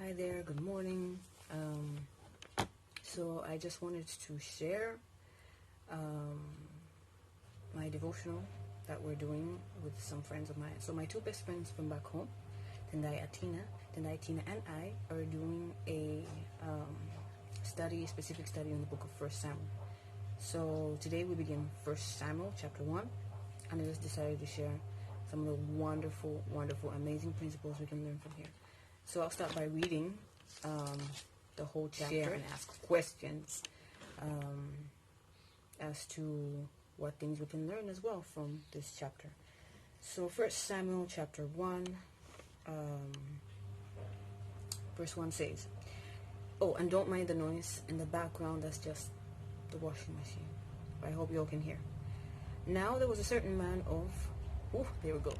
Hi there, good morning. So I just wanted to share my devotional that we're doing with some friends of mine. So my two best friends from back home, Tendai, Tina and I are doing a specific study on the book of First Samuel. So today we begin First Samuel chapter 1, and I just decided to share some of the wonderful, amazing principles we can learn from here. So I'll start by reading the whole chapter and ask questions as to what things we can learn as well from this chapter. So First Samuel chapter 1, verse 1 says, oh, and don't mind the noise in the background, that's just the washing machine. I hope you all can hear. Now there was a certain man of, there we go,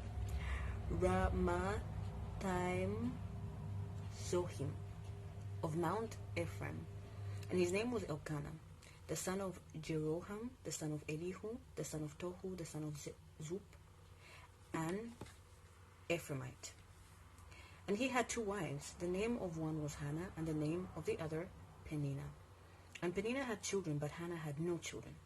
Ramathaim Zohim of Mount Ephraim, and his name was Elkanah, the son of Jeroham, the son of Elihu, the son of Tohu, the son of Zup, an Ephraimite. And he had two wives. The name of one was Hannah, and the name of the other Peninnah. And Peninnah had children, but Hannah had no children.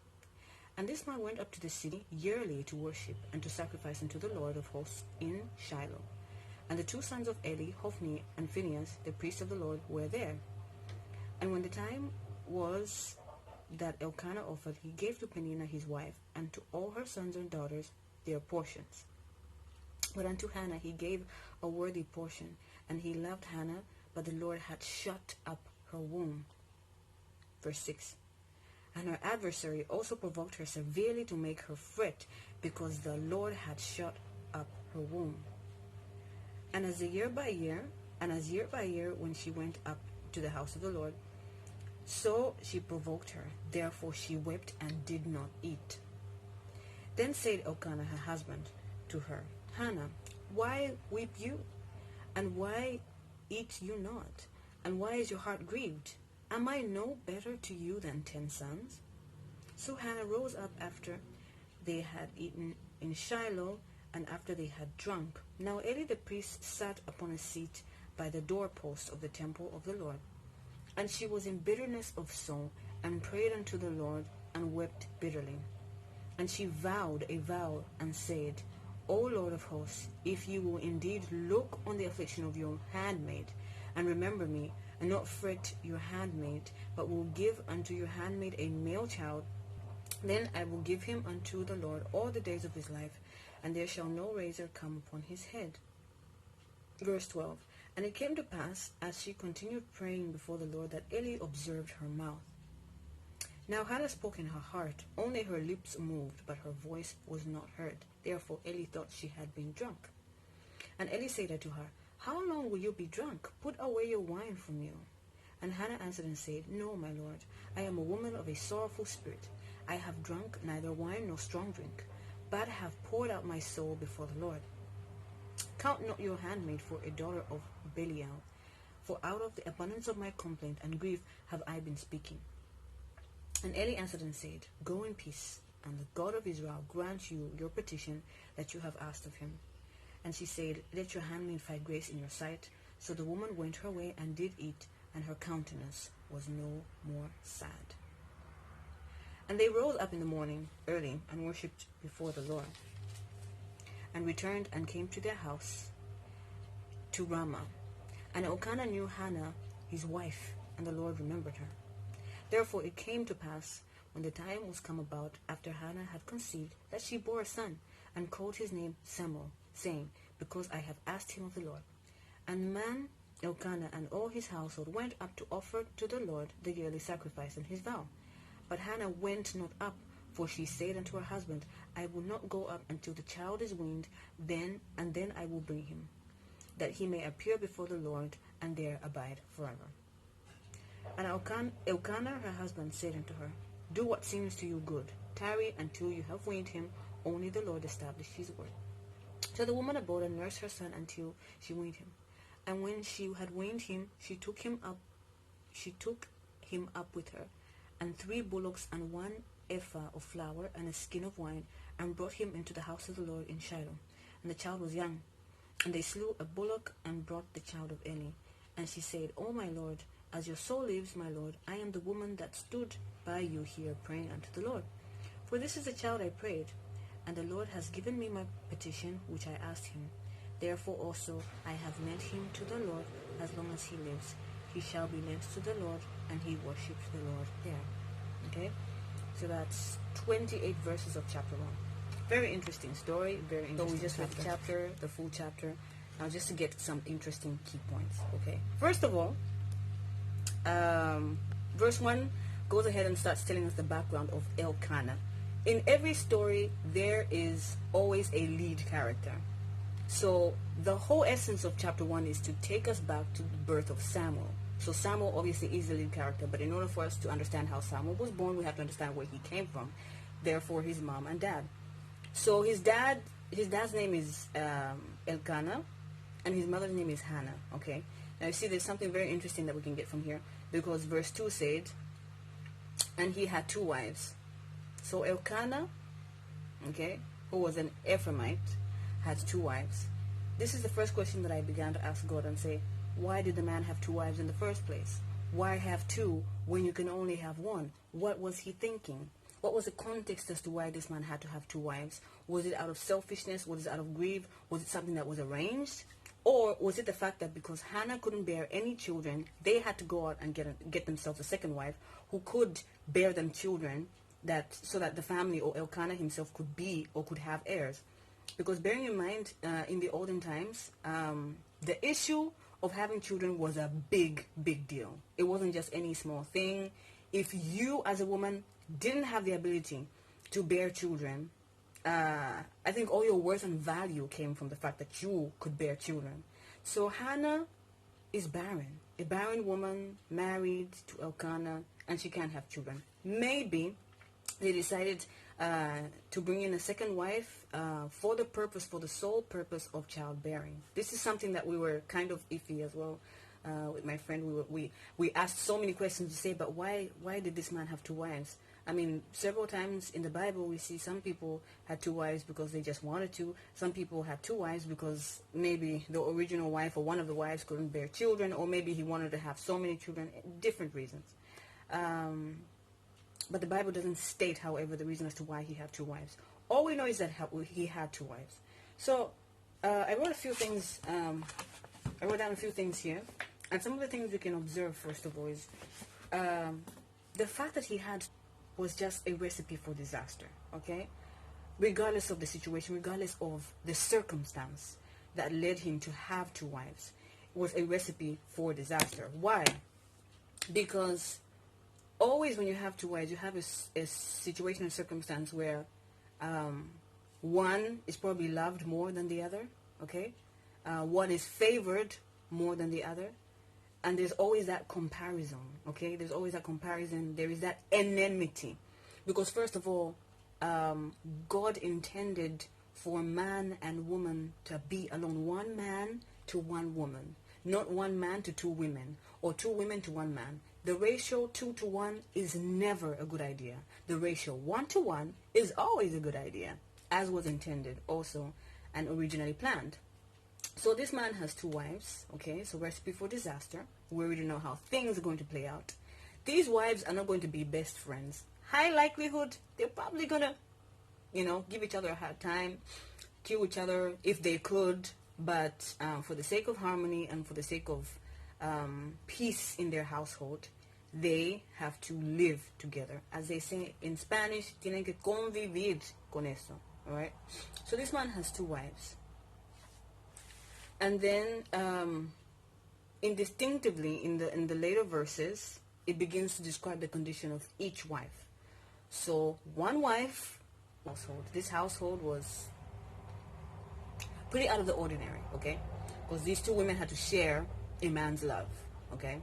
And this man went up to the city yearly to worship and to sacrifice unto the Lord of hosts in Shiloh. And the two sons of Eli, Hophni and Phinehas, the priests of the Lord, were there. And when the time was that Elkanah offered, he gave to Peninnah his wife, and to all her sons and daughters their portions. But unto Hannah he gave a worthy portion, and he loved Hannah, but the Lord had shut up her womb. Verse 6. And her adversary also provoked her severely to make her fret, because the Lord had shut up her womb. And as year by year, when she went up to the house of the Lord, so she provoked her. Therefore she wept and did not eat. Then said Elkanah her husband to her, Hannah, why weep you? And why eat you not? And why is your heart grieved? Am I no better to you than 10 sons? So Hannah rose up after they had eaten in Shiloh, and after they had drunk. Now Eli the priest sat upon a seat by the doorpost of the temple of the Lord. And she was in bitterness of soul, and prayed unto the Lord, and wept bitterly. And she vowed a vow, and said, O Lord of hosts, if you will indeed look on the affliction of your handmaid, and remember me, and not fret your handmaid, but will give unto your handmaid a male child, then I will give him unto the Lord all the days of his life, and there shall no razor come upon his head. Verse 12. And it came to pass, as she continued praying before the Lord, that Eli observed her mouth. Now Hannah spoke in her heart, only her lips moved, but her voice was not heard. Therefore Eli thought she had been drunk. And Eli said unto her, How long will you be drunk? Put away your wine from you. And Hannah answered and said, No, my Lord, I am a woman of a sorrowful spirit. I have drunk neither wine nor strong drink, but have poured out my soul before the Lord. Count not your handmaid for a daughter of Belial, for out of the abundance of my complaint and grief have I been speaking. And Eli answered and said, Go in peace, and the God of Israel grant you your petition that you have asked of him. And she said, Let your handmaid find grace in your sight. So the woman went her way and did eat, and her countenance was no more sad. And they rose up in the morning early, and worshipped before the Lord, and returned and came to their house to Ramah. And Elkanah knew Hannah his wife, and the Lord remembered her. Therefore it came to pass, when the time was come about, after Hannah had conceived, that she bore a son, and called his name Samuel, saying, Because I have asked him of the Lord. And the man Elkanah and all his household went up to offer to the Lord the yearly sacrifice and his vow. But Hannah went not up, for she said unto her husband, I will not go up until the child is weaned, then I will bring him, that he may appear before the Lord, and there abide forever. And Elkanah her husband said unto her, Do what seems to you good. Tarry until you have weaned him, only the Lord establish his word. So the woman abode and nursed her son until she weaned him. And when she had weaned him, she took him up with her, and 3 bullocks and 1 ephah of flour and a skin of wine, and brought him into the house of the Lord in Shiloh. And the child was young. And they slew a bullock and brought the child of Eli. And she said, "Oh, my lord, as your soul lives, my lord, I am the woman that stood by you here praying unto the Lord. For this is the child I prayed, and the Lord has given me my petition which I asked him. Therefore also I have lent him to the Lord as long as he lives. He shall be lent to the Lord," and he worshipped the Lord there. Okay? So that's 28 verses of chapter 1. Very interesting story, very interesting. So we just read the chapter, the full chapter, now just to get some interesting key points. Okay? First of all, verse 1 goes ahead and starts telling us the background of Elkanah. In every story, there is always a lead character. So the whole essence of chapter 1 is to take us back to the birth of Samuel. So Samuel obviously is the lead character, but in order for us to understand how Samuel was born, we have to understand where he came from. Therefore, his mom and dad. So his dad's name is Elkanah, and his mother's name is Hannah. Okay. Now you see, there's something very interesting that we can get from here, because verse 2 said, "And he had 2 wives." So Elkanah, okay, who was an Ephraimite, had 2 wives. This is the first question that I began to ask God and say, why did the man have 2 wives in the first place? Why have 2 when you can only have 1? What was he thinking? What was the context as to why this man had to have 2 wives? Was it out of selfishness? Was it out of greed? Was it something that was arranged? Or was it the fact that because Hannah couldn't bear any children, they had to go out and get themselves a second wife who could bear them children, so that the family or Elkanah himself could be or could have heirs? Because bearing in mind, in the olden times, the issue of having children was a big, big deal. It wasn't just any small thing. If you as a woman didn't have the ability to bear children, I think all your worth and value came from the fact that you could bear children. So Hannah is barren. A barren woman married to Elkanah, and she can't have children. Maybe they decided to bring in a second wife for the sole purpose of childbearing. This is something that we were kind of iffy as well with my friend. We asked so many questions to say, but why did this man have 2 wives? I mean, several times in the Bible we see some people had 2 wives because they just wanted to. Some people had 2 wives because maybe the original wife or one of the wives couldn't bear children, or maybe he wanted to have so many children. Different reasons. But the Bible doesn't state, however, the reason as to why he had 2 wives. All we know is that he had 2 wives. So I wrote a few things. I wrote down a few things here, and some of the things we can observe first of all is the fact that he had was just a recipe for disaster. Okay, regardless of the situation, regardless of the circumstance that led him to have 2 wives, it was a recipe for disaster. Why? Because always when you have 2 wives, you have a situation or circumstance where one is probably loved more than the other, okay? One is favored more than the other. And there's always that comparison, okay? There's always that comparison. There is that enmity. Because first of all, God intended for man and woman to be alone. 1 man to 1 woman. Not 1 man to 2 women. Or 2 women to 1 man. The ratio 2 to 1 is never a good idea. The ratio 1 to 1 is always a good idea, as was intended also and originally planned. So this man has 2 wives, okay? So recipe for disaster. We already know how things are going to play out. These wives are not going to be best friends. High likelihood, they're probably going to, give each other a hard time, kill each other if they could. But for the sake of harmony and for the sake of peace in their household, they have to live together. As they say in Spanish, tienen que convivir con eso. All right? So this man has 2 wives. And then indistinctively in the later verses, it begins to describe the condition of each wife. So 1 wife household. This household was pretty out of the ordinary, okay? Because these 2 women had to share a man's love, okay?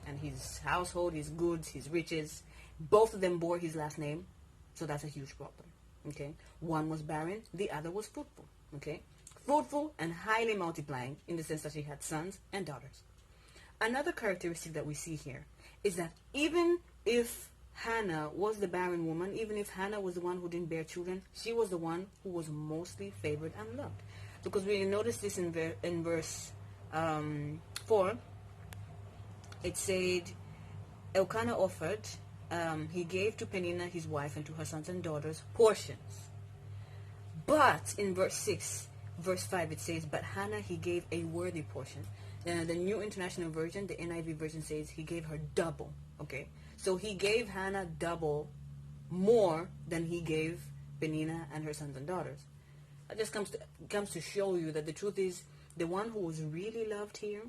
And his household, his goods, his riches, both of them bore his last name, so that's a huge problem, okay? One was barren, the other was fruitful, okay? Fruitful and highly multiplying in the sense that she had sons and daughters. Another characteristic that we see here is that even if Hannah was the barren woman, even if Hannah was the one who didn't bear children, she was the one who was mostly favored and loved. Because we notice this in verse 4, it said, Elkanah offered, he gave to Peninnah his wife and to her sons and daughters portions. But in verse 5, it says, but Hannah he gave a worthy portion. The New International Version, the NIV version, says he gave her double. Okay, so he gave Hannah double more than he gave Peninnah and her sons and daughters. That just comes to show you that the truth is, the one who was really loved here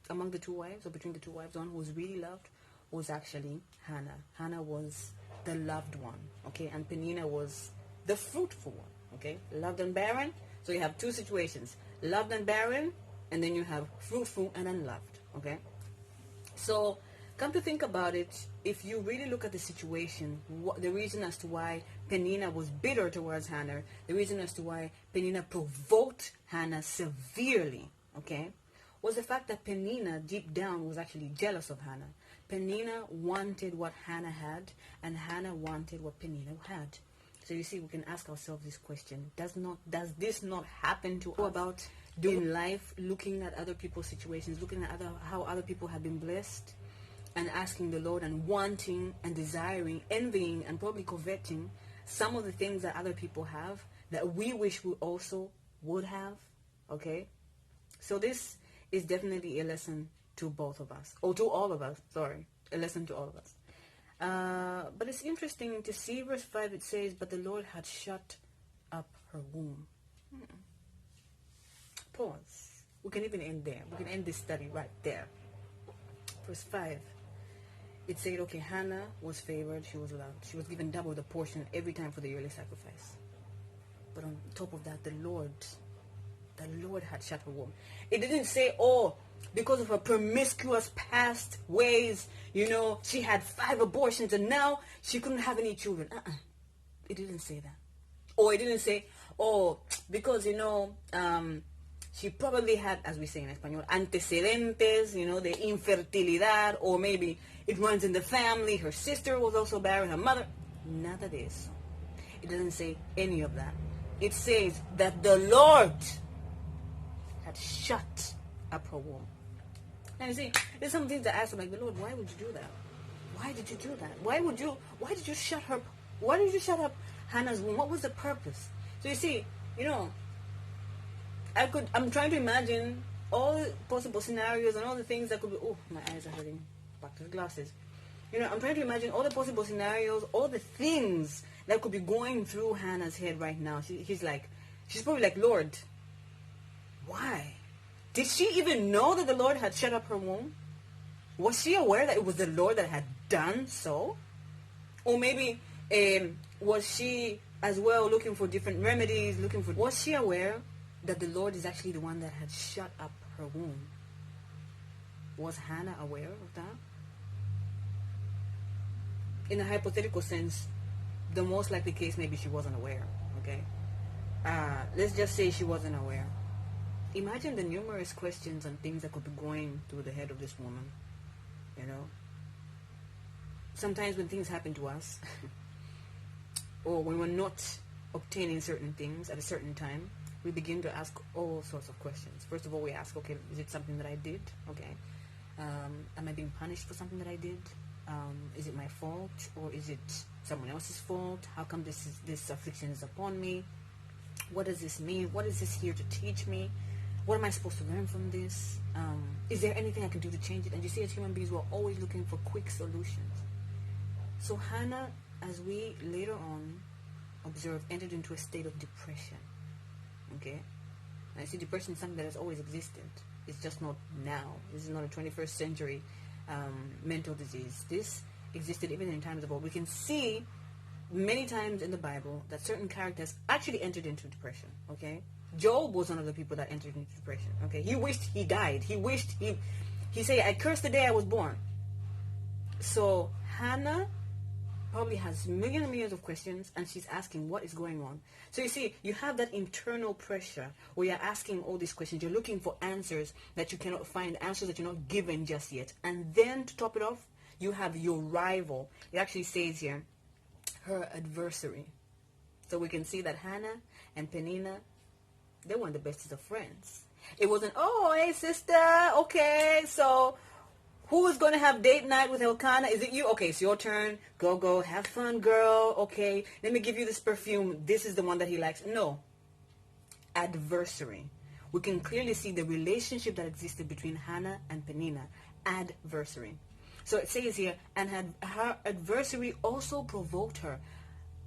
among the two wives, or between the two wives, the one who was really loved was actually Hannah. Hannah was the loved one, okay, and Peninnah was the fruitful one, okay, loved and barren. So you have two situations, loved and barren, and then you have fruitful and unloved, okay. So come to think about it, if you really look at the situation, the reason as to why Peninnah was bitter towards Hannah, the reason as to why Peninnah provoked Hannah severely, okay, was the fact that Peninnah deep down was actually jealous of Hannah. Peninnah wanted what Hannah had, and Hannah wanted what Peninnah had. So you see, we can ask ourselves this question: Does this not happen to us? About doing life, looking at other people's situations, looking at how other people have been blessed, and asking the Lord and wanting and desiring, envying and probably coveting some of the things that other people have that we wish we also would have, okay? So this is definitely a lesson to both of us, or to all of us, sorry, a lesson to all of us. But it's interesting to see verse 5, it says, but the Lord had shut up her womb. Pause. We can even end there. We can end this study right there. Verse 5. It said, okay, Hannah was favored, she was loved. She was given double the portion every time for the yearly sacrifice. But on top of that, the Lord had shut her womb. It didn't say, oh, because of her promiscuous past ways, she had 5 abortions and now she couldn't have any children. It didn't say that. Or it didn't say, oh, because, she probably had, as we say in Espanol, antecedentes, de infertilidad, or maybe it runs in the family, her sister was also barren, her mother. Nada de eso. It doesn't say any of that. It says that the Lord had shut up her womb. And you see, there's some things that I ask, like, the Lord, why would you do that? Why did you do that? Why did you shut up Hannah's womb? What was the purpose? So you see, I'm trying to imagine all the possible scenarios and all the things that could be, oh, my eyes are hurting, back to the glasses. I'm trying to imagine all the possible scenarios, all the things that could be going through Hannah's head right now. She's probably like, Lord, why? Did she even know that the Lord had shut up her womb? Was she aware that it was the Lord that had done so? Or maybe was she as well looking for different remedies, was she aware that the Lord is actually the one that had shut up her womb? Was Hannah aware of that? In a hypothetical sense, the most likely case, maybe she wasn't aware, okay? Let's just say she wasn't aware. Imagine the numerous questions and things that could be going through the head of this woman, Sometimes when things happen to us, or when we're not obtaining certain things at a certain time, we begin to ask all sorts of questions. First of all, we ask, okay, is it something that I did? Okay. Am I being punished for something that I did? Is it my fault, or is it someone else's fault? How come this affliction is upon me? What does this mean? What is this here to teach me? What am I supposed to learn from this? Is there anything I can do to change it? And you see, as human beings, we're always looking for quick solutions. So Hannah, as we later on observe, entered into a state of depression. Okay? And I see depression is something that has always existed. It's just not now. This is not a 21st century mental disease. This existed even in times of old. We can see many times in the Bible that certain characters actually entered into depression. Okay? Job was one of the people that entered into depression. Okay? He wished he died. He said, I cursed the day I was born. So Hannah probably has millions and millions of questions, and she's asking what is going on. So you see, you have that internal pressure where you're asking all these questions. You're looking for answers that you cannot find, answers that you're not given just yet. And then to top it off, you have your rival. It actually says here, her adversary. So we can see that Hannah and Peninnah, they weren't the bestest of friends. It wasn't, oh, hey sister, okay, so Who is going to have date night with Elkanah? Is it you? Okay, it's your turn. Go. Have fun, girl. Okay, let me give you this perfume. This is the one that he likes. No. Adversary. We can clearly see the relationship that existed between Hannah and Peninnah. Adversary. So it says here, and her adversary also provoked her.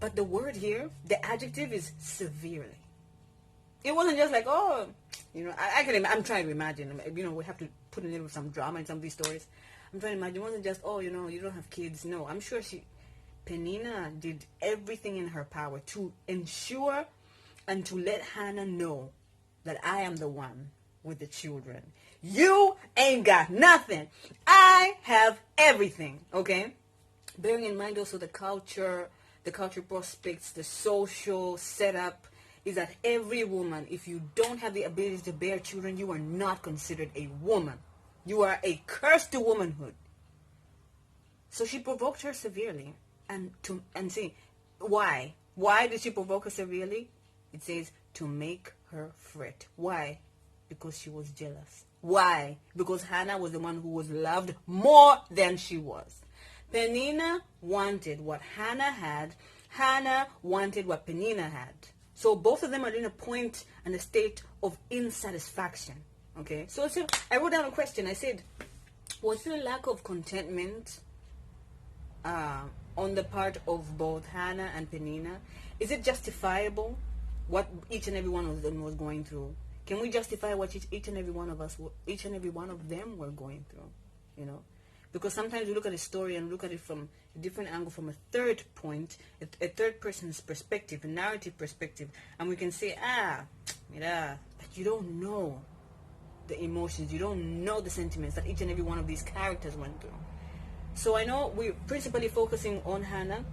But the word here, the adjective is severely. It wasn't just like, oh, I'm trying to imagine, we have to put a little some drama in some of these stories. I'm trying to imagine, it wasn't just, oh, you don't have kids. No, I'm sure Peninnah did everything in her power to ensure and to let Hannah know that I am the one with the children. You ain't got nothing. I have everything, okay? Bearing in mind also the culture prospects, the social setup, is that every woman, if you don't have the ability to bear children, you are not considered a woman. You are a curse to womanhood. So she provoked her severely. And see, why? Why did she provoke her severely? It says, to make her fret. Why? Because she was jealous. Why? Because Hannah was the one who was loved more than she was. Peninnah wanted what Hannah had. Hannah wanted what Peninnah had. So both of them are in a point and a state of insatisfaction. Okay? So I wrote down a question. I said, was there a lack of contentment on the part of both Hannah and Peninnah? Is it justifiable what each and every one of them was going through? Can we justify what each and every one of them were going through? Because sometimes we look at a story and look at it from a different angle, from a third point, a third person's perspective, a narrative perspective, and we can say, but you don't know the emotions, you don't know the sentiments that each and every one of these characters went through. So I know we're principally focusing on Hannah,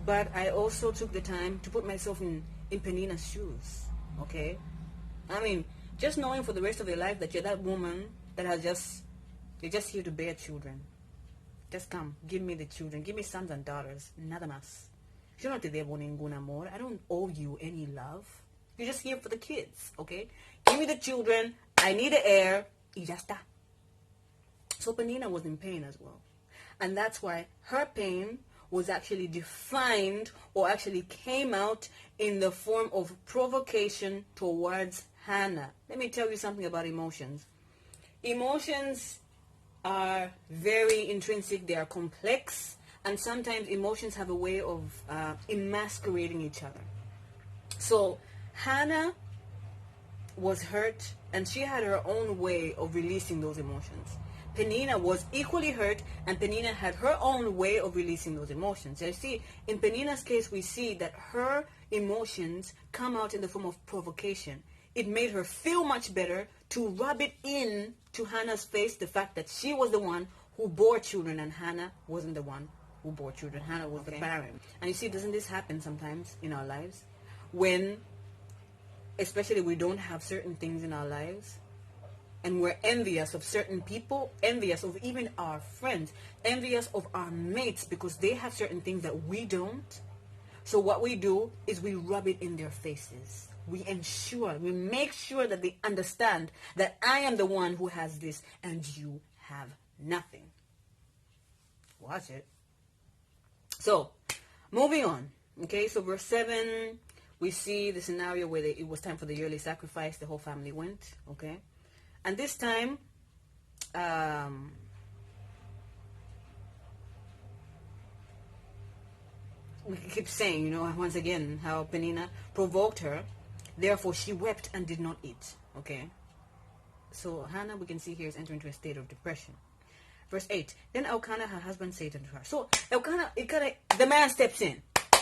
but I also took the time to put myself in Peninnah's shoes, okay? I mean, just knowing for the rest of your life that you're that woman that you're just here to bear children. Just come, give me the children, give me sons and daughters, nada más. Yo no te debo ningún amor. I don't owe you any love. You're just here for the kids, okay? Give me the children, I need an heir, y ya está. So Peninnah was in pain as well. And that's why her pain was actually defined, or actually came out in the form of provocation towards Hannah. Let me tell you something about emotions. Emotions are very intrinsic, they are complex, and sometimes emotions have a way of emasculating each other. So Hannah was hurt, and she had her own way of releasing those emotions. Peninnah was equally hurt, and Peninnah had her own way of releasing those emotions. You see, in Peninnah's case, we see that her emotions come out in the form of provocation. It made her feel much better to rub it in to Hannah's face, the fact that she was the one who bore children and Hannah wasn't the one who bore children. Hannah was the parent. And you see, doesn't this happen sometimes in our lives? When, especially, we don't have certain things in our lives, and we're envious of certain people, envious of even our friends, envious of our mates because they have certain things that we don't. So what we do is we rub it in their faces. We make sure that they understand that I am the one who has this and you have nothing. Watch it. So, moving on. Okay, so verse 7, we see the scenario where it was time for the yearly sacrifice. The whole family went. Okay. And this time, we keep saying, once again, how Peninnah provoked her. Therefore, she wept and did not eat. Okay? So, Hannah, we can see here, is entering into a state of depression. Verse 8. Then Elkanah, her husband, said unto her. So, Elkanah, the man steps in.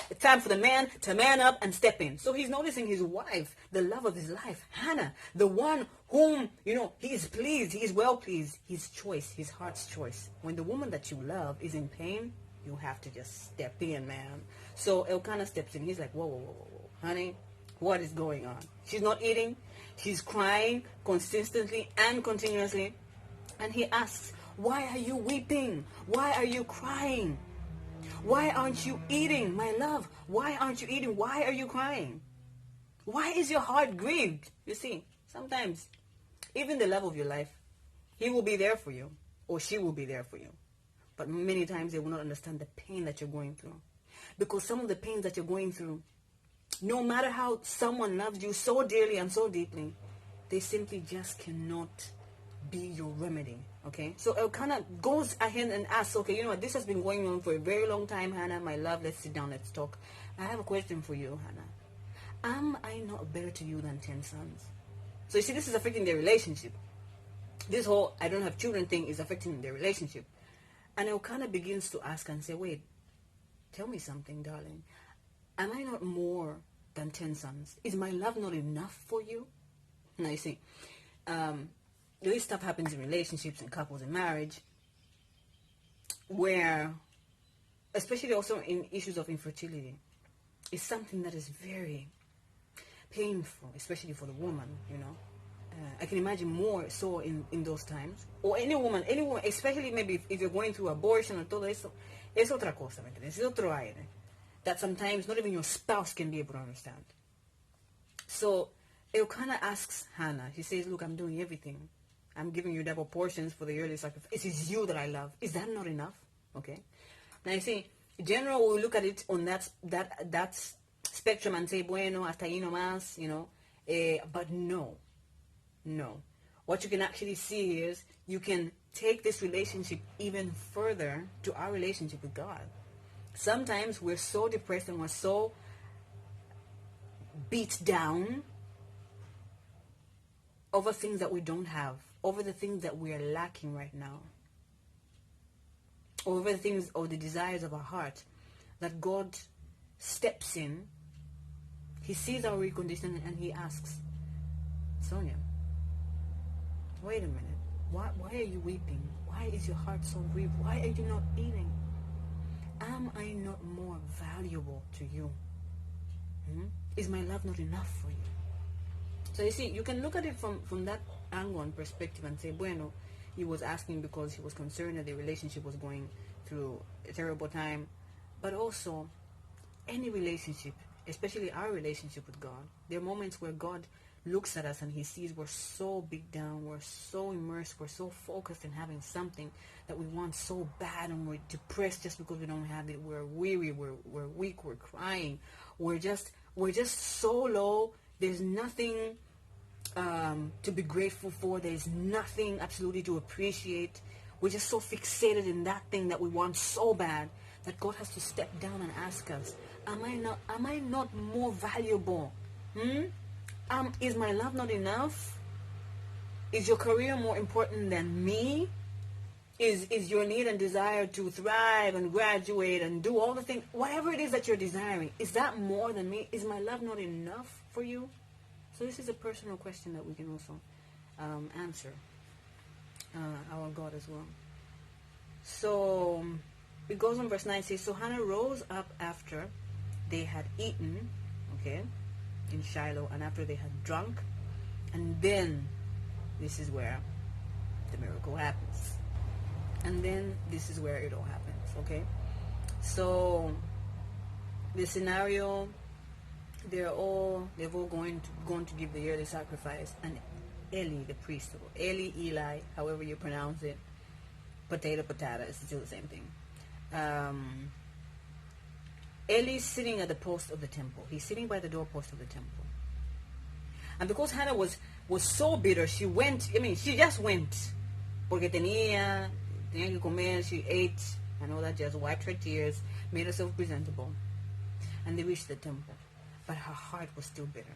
It's time for the man to man up and step in. So, he's noticing his wife, the love of his life, Hannah, the one whom, he is pleased, he is well pleased, his choice, his heart's choice. When the woman that you love is in pain, you have to just step in, man. So, Elkanah steps in. He's like, whoa, honey. What is going on? She's not eating. She's crying consistently and continuously. And he asks, why are you weeping? Why are you crying? Why aren't you eating, my love? Why aren't you eating? Why are you crying? Why is your heart grieved? You see, sometimes, even the love of your life, he will be there for you. or she will be there for you. But many times they will not understand the pain that you're going through. Because some of the pains that you're going through, no matter how someone loves you so dearly and so deeply, they simply just cannot be your remedy. Okay? So Elkanah goes ahead and asks, okay, you know what, this has been going on for a very long time, Hannah, my love, let's sit down, let's talk. I have a question for you, Hannah. Am I not better to you than 10 sons? So you see, this is affecting their relationship. This whole I don't have children thing is affecting their relationship. And Elkanah begins to ask and say, wait, tell me something, darling. Am I not more than 10 sons? Is my love not enough for you? Now you see, this stuff happens in relationships and couples and marriage, where, especially also in issues of infertility, is something that is very painful, especially for the woman, you know. I can imagine more so in those times. Or any woman, especially maybe if you're going through abortion or todo eso, es otra cosa, ¿me entiendes? Es otro aire. That sometimes not even your spouse can be able to understand. So Elkanah asks Hannah, he says, look, I'm doing everything. I'm giving you double portions for the yearly sacrifice. It is you that I love. Is that not enough? Okay. Now you see, in general, we look at it on that spectrum and say, bueno, hasta ahí nomás, you know. But no. What you can actually see is you can take this relationship even further to our relationship with God. Sometimes we're so depressed and we're so beat down over things that we don't have, over the things that we are lacking right now, over the things or the desires of our heart, that God steps in. He sees our weak condition and he asks, Sonia, wait a minute. Why are you weeping? Why is your heart so grieved? Why are you not eating? Am I not more valuable to you? Is my love not enough for you? So you see, you can look at it from that angle and perspective and say, bueno, he was asking because he was concerned that the relationship was going through a terrible time. But also, any relationship, especially our relationship with God, there are moments where God looks at us and he sees we're so big down, we're so immersed, we're so focused in having something that we want so bad, and we're depressed just because we don't have it. We're weary, we're weak, we're crying, we're just so low. There's nothing to be grateful for. There's nothing absolutely to appreciate. We're just so fixated in that thing that we want so bad that God has to step down and ask us, am I not more valuable? Is my love not enough? Is your career more important than me? Is your need and desire to thrive and graduate and do all the things, whatever it is that you're desiring, is that more than me? Is my love not enough for you? So this is a personal question that we can also answer our God as well. So it goes on, verse 9 says, so Hannah rose up after they had eaten, okay, in Shiloh, and after they had drunk, and then this is where the miracle happens. And then this is where it all happens, okay? So the scenario, they've all gone to give the yearly sacrifice, and Eli, the priest, Eli, however you pronounce it, potato, it's still the same thing. Eli's sitting at the post of the temple. He's sitting by the doorpost of the temple. And because Hannah was so bitter, she just went. Porque tenía que comer, she ate, and all that, just wiped her tears, made herself presentable. And they reached the temple. But her heart was still bitter.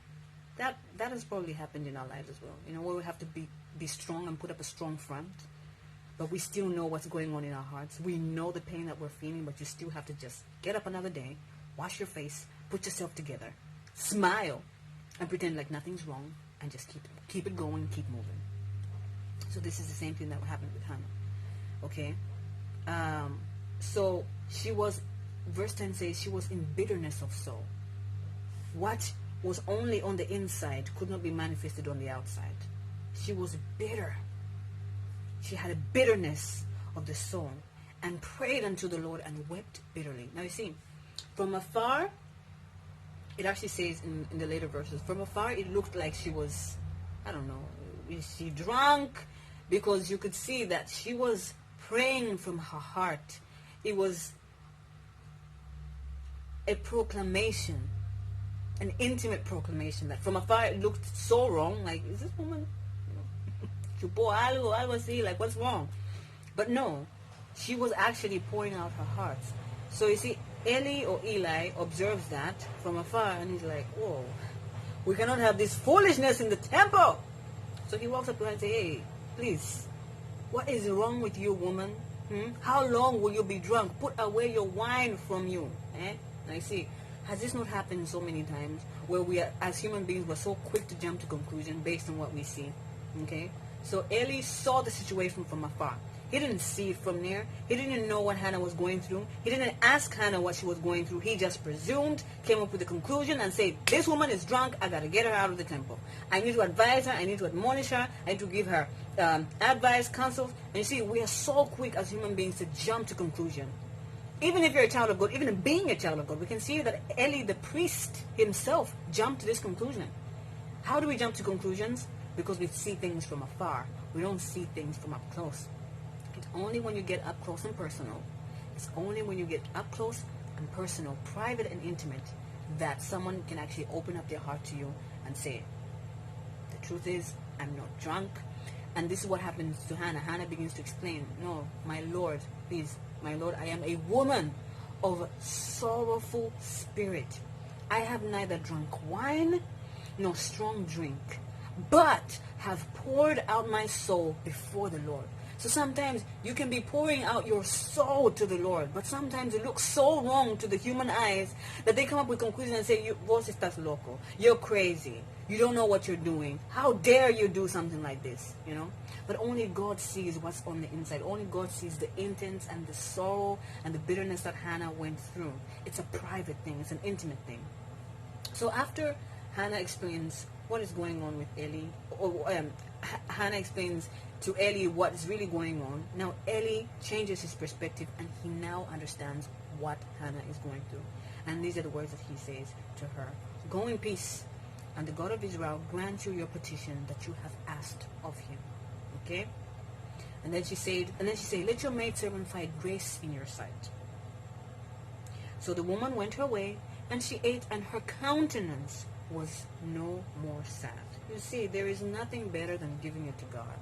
That has probably happened in our lives as well. You know, where we have to be strong and put up a strong front. But we still know what's going on in our hearts. We know the pain that we're feeling, but you still have to just get up another day, wash your face, put yourself together, smile, and pretend like nothing's wrong, and just keep it going, keep moving. So this is the same thing that happened with Hannah. Okay? So she was, verse 10 says, she was in bitterness of soul. What was only on the inside could not be manifested on the outside. She was bitter. She had a bitterness of the soul, and prayed unto the Lord and wept bitterly. Now you see, from afar, it actually says in the later verses, from afar it looked like she was, I don't know, is she drunk? Because you could see that she was praying from her heart. It was a proclamation, an intimate proclamation that from afar it looked so wrong. Like, is this woman chupó algo así? Like, what's wrong? But no, she was actually pouring out her heart. So you see, Eli observes that from afar, and he's like, whoa, we cannot have this foolishness in the temple. So he walks up to her and says, hey, please, what is wrong with you, woman? How long will you be drunk? Put away your wine from you. And I see, has this not happened so many times where we are, as human beings, we're so quick to jump to conclusion based on what we see? Okay? So Eli saw the situation from afar. He didn't see it from near. He didn't know what Hannah was going through. He didn't ask Hannah what she was going through. He just presumed, came up with a conclusion and said, this woman is drunk. I got to get her out of the temple. I need to advise her. I need to admonish her. I need to give her advice, counsel. And you see, we are so quick as human beings to jump to conclusion. Even if you're a child of God, even in being a child of God, we can see that Eli, the priest himself, jumped to this conclusion. How do we jump to conclusions? Because we see things from afar. We don't see things from up close. It's only when you get up close and personal, it's only when you get up close and personal, private and intimate, that someone can actually open up their heart to you and say, the truth is, I'm not drunk. And this is what happens to Hannah. Hannah begins to explain, no, my Lord, please, my Lord, I am a woman of sorrowful spirit. I have neither drunk wine nor strong drink, but have poured out my soul before the Lord. So sometimes you can be pouring out your soul to the Lord, but sometimes it looks so wrong to the human eyes that they come up with conclusions and say, vos estás loco, you're crazy, you don't know what you're doing, how dare you do something like this, you know? But only God sees what's on the inside. Only God sees the intents and the sorrow and the bitterness that Hannah went through. It's a private thing, it's an intimate thing. So after Hannah explains what is going on with Eli, Hannah explains to Eli what is really going on. Now Eli changes his perspective and he now understands what Hannah is going through. And these are the words that he says to her. Go in peace, and the God of Israel grant you your petition that you have asked of him. Okay? And then she said, let your maidservant find grace in your sight. So the woman went her way, and she ate, and her countenance was no more sad. You see, there is nothing better than giving it to God.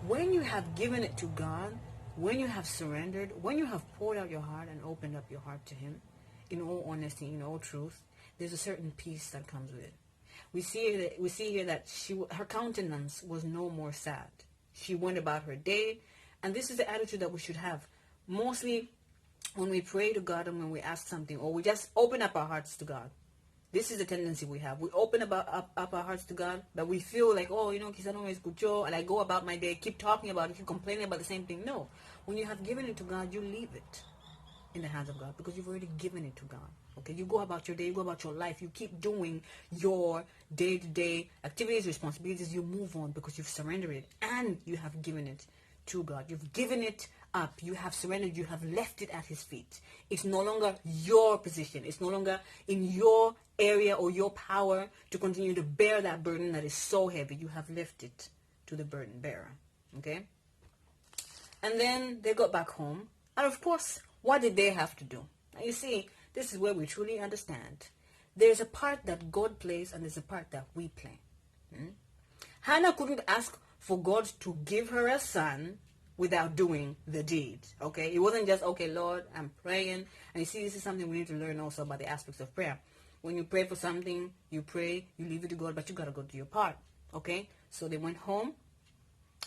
When you have given it to God, when you have surrendered, when you have poured out your heart and opened up your heart to him, in all honesty, in all truth, there's a certain peace that comes with it. We see here that her countenance was no more sad. She went about her day, and this is the attitude that we should have. Mostly when we pray to God and when we ask something, or we just open up our hearts to God. This is the tendency we have. We open up our hearts to God, but we feel like, oh, quizá no me escuchó, and I go about my day, keep talking about it, keep complaining about the same thing. No. When you have given it to God, you leave it in the hands of God because you've already given it to God. Okay, you go about your day, you go about your life, you keep doing your day-to-day activities, responsibilities, you move on because you've surrendered it and you have given it to God. You've given it up, you have surrendered, you have left it at his feet. It's no longer your position. It's no longer in your area or your power to continue to bear that burden that is so heavy. You have left it to the burden bearer. Okay? And then they got back home. And of course, what did they have to do? Now you see, this is where we truly understand. There's a part that God plays and there's a part that we play. Hannah couldn't ask for God to give her a son without doing the deed. Okay? It wasn't just, okay, Lord, I'm praying. And you see, this is something we need to learn also about the aspects of prayer. When you pray for something, you pray, you leave it to God, but you got to go do your part. Okay? So they went home.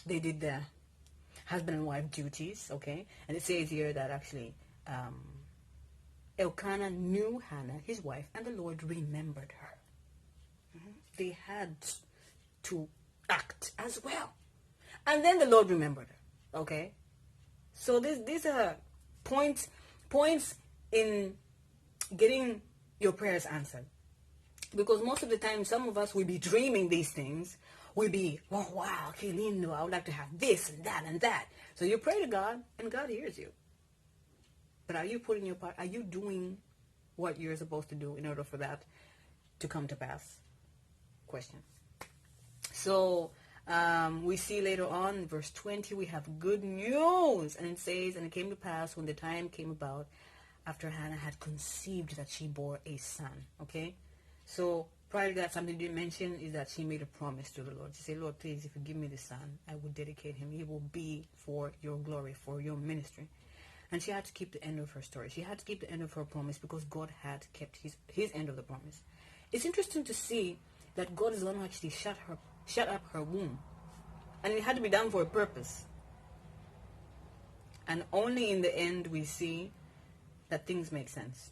They did the husband and wife duties. Okay? And it says here that actually Elkanah knew Hannah, his wife, and the Lord remembered her. They had to act as well. And then the Lord remembered her. Okay? So these are points in getting your prayers answered. Because most of the time, some of us will be dreaming these things. We'll be, oh, wow, okay, lindo, I would like to have this and that and that. So you pray to God, and God hears you. But are you putting your part? Are you doing what you're supposed to do in order for that to come to pass? Question. So We see later on, verse 20, we have good news. And it says, and it came to pass when the time came about, after Hannah had conceived, that she bore a son. Okay? So, prior to that, something you didn't mention is that she made a promise to the Lord. She said, Lord, please, if you give me the son, I will dedicate him. He will be for your glory, for your ministry. And she had to keep the end of her story. She had to keep the end of her promise because God had kept his end of the promise. It's interesting to see that God is the one who actually shut up her womb. And it had to be done for a purpose. And only in the end we see that things make sense.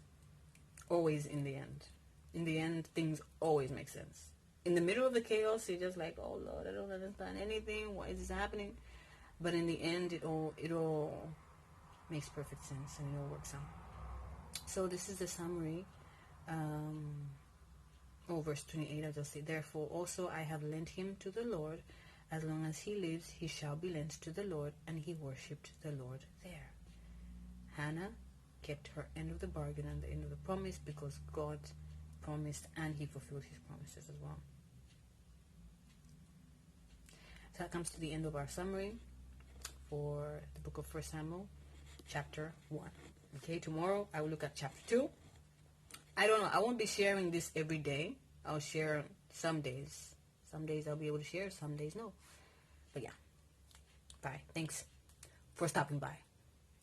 Always in the end. In the end, things always make sense. In the middle of the chaos, you're just like, oh Lord, I don't understand anything. Why is this happening? But in the end, it all makes perfect sense and it all works out. So this is the summary. Verse 28, I'll just say, therefore also I have lent him to the Lord. As long as he lives, he shall be lent to the Lord. And he worshipped the Lord there. Hannah kept her end of the bargain and the end of the promise because God promised and he fulfilled his promises as well. So that comes to the end of our summary for the book of 1 Samuel, chapter 1. Okay, tomorrow I will look at chapter 2. I don't know, I won't be sharing this every day. I'll share some days. Some days I'll be able to share, some days no. But yeah. Bye. Thanks for stopping by.